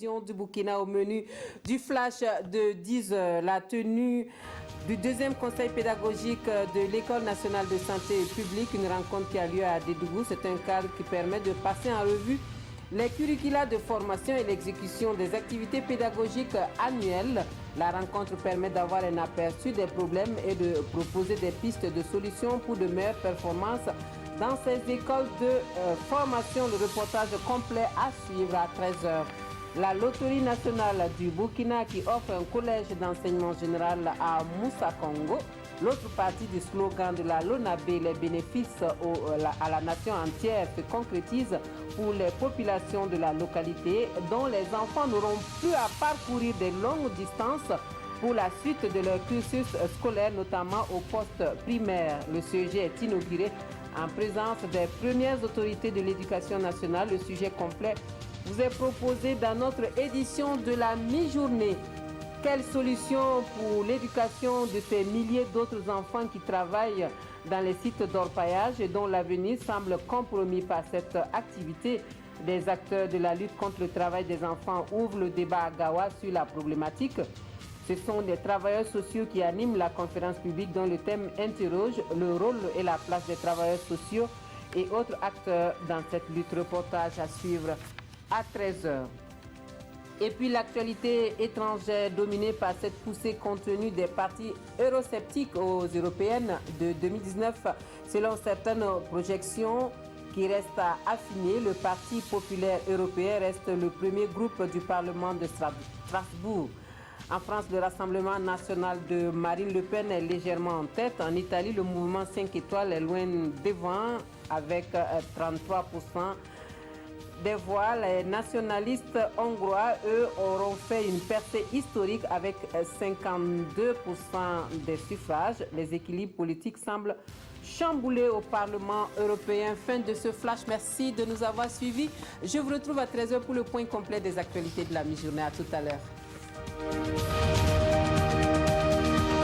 télévision du Burkina au menu du flash de 10 heures. La tenue du deuxième conseil pédagogique de l'École nationale de santé publique, une rencontre qui a lieu à Dédougou. C'est un cadre qui permet de passer en revue les curricula de formation et l'exécution des activités pédagogiques annuelles. La rencontre permet d'avoir un aperçu des problèmes et de proposer des pistes de solutions pour de meilleures performances dans ces écoles de formation. Le reportage complet à suivre à 13h. La Loterie nationale du Burkina qui offre un collège d'enseignement général à Moussa Congo. L'autre partie du slogan de la LONAB, les bénéfices à la nation entière, se concrétise pour les populations de la localité dont les enfants n'auront plus à parcourir des longues distances pour la suite de leur cursus scolaire, notamment au poste primaire. Le sujet est inauguré en présence des premières autorités de l'éducation nationale. Le sujet complet vous est proposé dans notre édition de la mi-journée. Quelle solution pour l'éducation de ces milliers d'autres enfants qui travaillent dans les sites d'orpaillage et dont l'avenir semble compromis par cette activité? Des acteurs de la lutte contre le travail des enfants ouvrent le débat à Gawa sur la problématique. Ce sont des travailleurs sociaux qui animent la conférence publique dont le thème interroge le rôle et la place des travailleurs sociaux et autres acteurs dans cette lutte. Reportage à suivre à 13h. Et puis l'actualité étrangère dominée par cette poussée contenue des partis eurosceptiques aux européennes de 2019. Selon certaines projections qui restent à affiner, le Parti populaire européen reste le premier groupe du Parlement de Strasbourg. En France, le Rassemblement national de Marine Le Pen est légèrement en tête. En Italie, le mouvement 5 étoiles est loin devant avec 33% des voix. Les nationalistes hongrois, eux, auront fait une percée historique avec 52% des suffrages. Les équilibres politiques semblent chamboulés au Parlement européen. Fin de ce flash. Merci de nous avoir suivis. Je vous retrouve à 13h pour le point complet des actualités de la mi-journée. À tout à l'heure.